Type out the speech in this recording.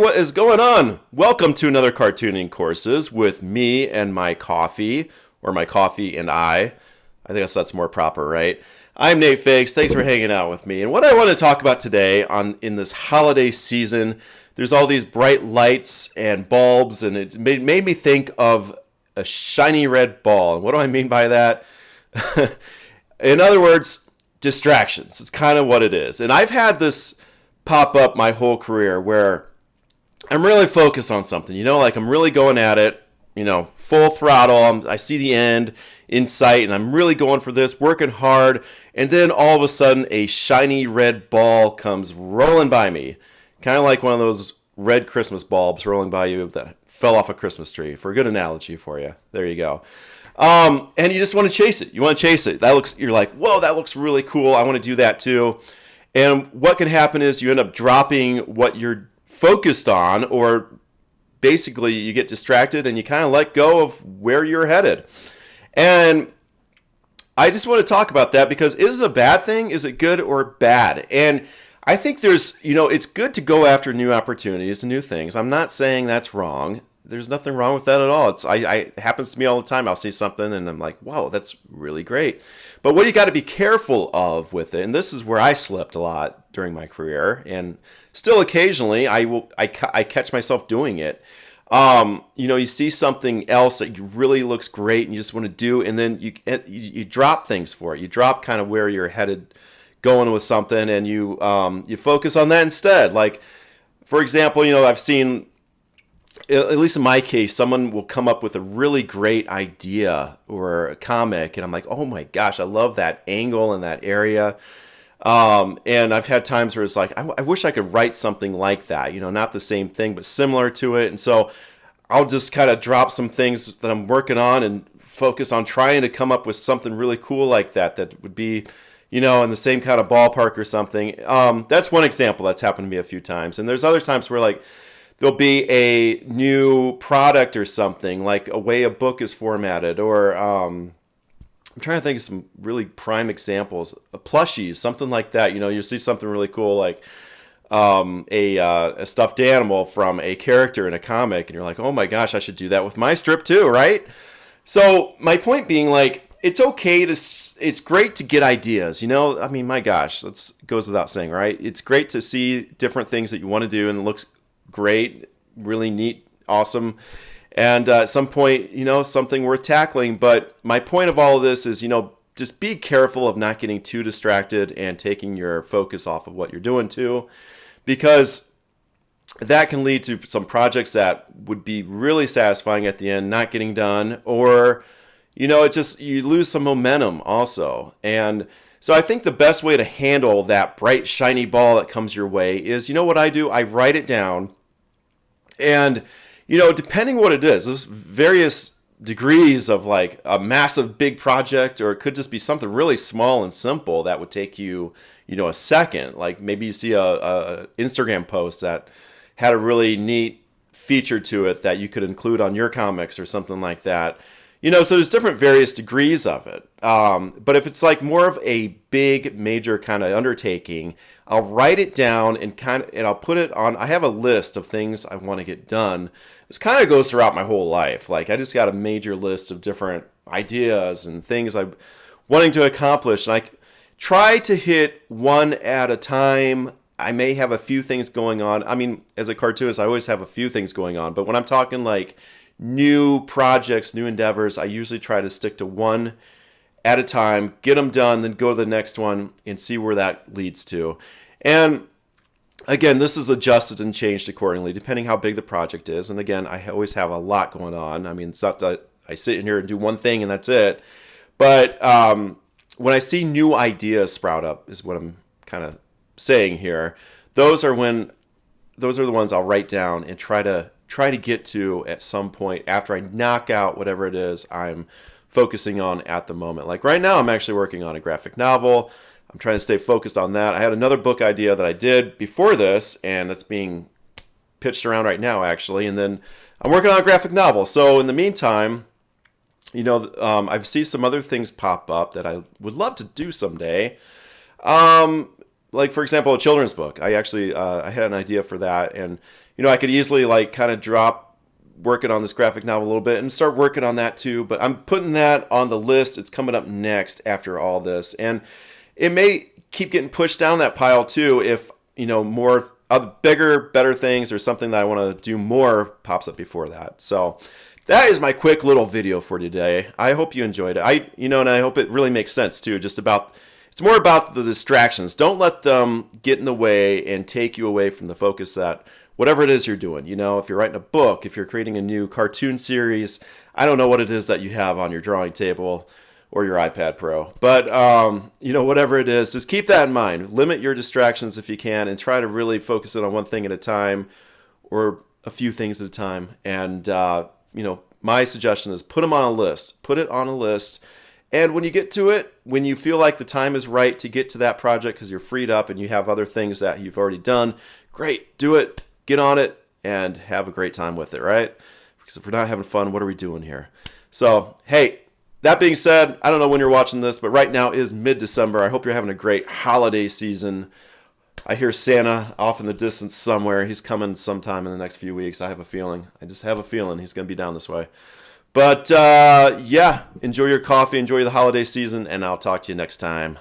what is going on? Welcome to another cartooning courses with me and my coffee, or my coffee and I. I guess that's more proper, right? I'm Nate Fakes. Thanks for hanging out with me. And what I want to talk about today in this holiday season, there's all these bright lights and bulbs, and it made me think of a shiny red ball. And what do I mean by that? In other words, distractions. It's kind of what it is. And I've had this pop up my whole career where I'm really focused on something, like I'm really going at it, full throttle. I see the end in sight and I'm really going for this, working hard. And then all of a sudden a shiny red ball comes rolling by me. Kind of like one of those red Christmas bulbs rolling by you that fell off a Christmas tree. For a good analogy for you. There you go. And you just want to chase it. You want to chase it. You're like, whoa, that looks really cool. I want to do that too. And what can happen is you end up dropping what you're focused on, or basically you get distracted and you kind of let go of where you're headed. And I just want to talk about that because is it a bad thing? Is it good or bad? And I think it's good to go after new opportunities and new things. I'm not saying that's wrong. There's nothing wrong with that at all. It happens to me all the time. I'll see something and I'm like, wow, that's really great. But what you got to be careful of with it, and this is where I slipped a lot during my career, and still occasionally I catch myself doing it. You see something else that really looks great and you just want to do, and then you drop things for it. You drop kind of where you're headed going with something, and you focus on that instead. Like, for example, I've seen, at least in my case, someone will come up with a really great idea or a comic, and I'm like, oh my gosh, I love that angle in that area. And I've had times where it's like, I wish I could write something like that, not the same thing, but similar to it. And so I'll just kind of drop some things that I'm working on and focus on trying to come up with something really cool like that would be, in the same kind of ballpark or something. That's one example that's happened to me a few times. And there's other times where like, there'll be a new product or something, like a way a book is formatted, or I'm trying to think of some really prime examples. Plushies, something like that. You see something really cool, like a stuffed animal from a character in a comic, and you're like, oh my gosh, I should do that with my strip too, right? So my point being, like, it's great to get ideas. I mean, my gosh, that goes without saying, right? It's great to see different things that you want to do, and it looks great, really neat, awesome, and at some point, something worth tackling. But my point of all of this is, just be careful of not getting too distracted and taking your focus off of what you're doing too, because that can lead to some projects that would be really satisfying at the end not getting done, or you lose some momentum also. And so I think the best way to handle that bright shiny ball that comes your way is, what I do? I write it down. And, depending what it is, there's various degrees of like a massive big project, or it could just be something really small and simple that would take you, a second. Like maybe you see a Instagram post that had a really neat feature to it that you could include on your comics or something like that. So there's different various degrees of it. But if it's like more of a big, major kind of undertaking, I'll write it down and I'll put it on. I have a list of things I want to get done. This kind of goes throughout my whole life. Like I just got a major list of different ideas and things I'm wanting to accomplish. And I try to hit one at a time. I may have a few things going on. I mean, as a cartoonist, I always have a few things going on. But when I'm talking like new projects, new endeavors, I usually try to stick to one at a time, get them done, then go to the next one and see where that leads to. And again, this is adjusted and changed accordingly, depending how big the project is. And again, I always have a lot going on. I mean, it's not that I sit in here and do one thing and that's it. But when I see new ideas sprout up, is what I'm kind of saying here. Those are the ones I'll write down and try to get to at some point after I knock out whatever it is I'm focusing on at the moment. Like right now, I'm actually working on a graphic novel. I'm trying to stay focused on that. I had another book idea that I did before this, and that's being pitched around right now, actually. And then I'm working on a graphic novel. So in the meantime, I've seen some other things pop up that I would love to do someday. Like, for example, a children's book. I actually I had an idea for that, and I could easily like kind of drop working on this graphic novel a little bit and start working on that too. But I'm putting that on the list. It's coming up next after all this. And it may keep getting pushed down that pile too if, more other bigger, better things or something that I want to do more pops up before that. So that is my quick little video for today. I hope you enjoyed it. And I hope it really makes sense too. It's more about the distractions. Don't let them get in the way and take you away from the focus that whatever it is you're doing. If you're writing a book, if you're creating a new cartoon series, I don't know what it is that you have on your drawing table or your iPad Pro. But, whatever it is, just keep that in mind. Limit your distractions if you can and try to really focus it on one thing at a time or a few things at a time. And, my suggestion is put them on a list. Put it on a list. And when you get to it, when you feel like the time is right to get to that project because you're freed up and you have other things that you've already done, great, do it, get on it, and have a great time with it, right? Because if we're not having fun, what are we doing here? So, hey, that being said, I don't know when you're watching this, but right now is mid-December. I hope you're having a great holiday season. I hear Santa off in the distance somewhere. He's coming sometime in the next few weeks. I just have a feeling he's going to be down this way. But, enjoy your coffee, enjoy the holiday season, and I'll talk to you next time.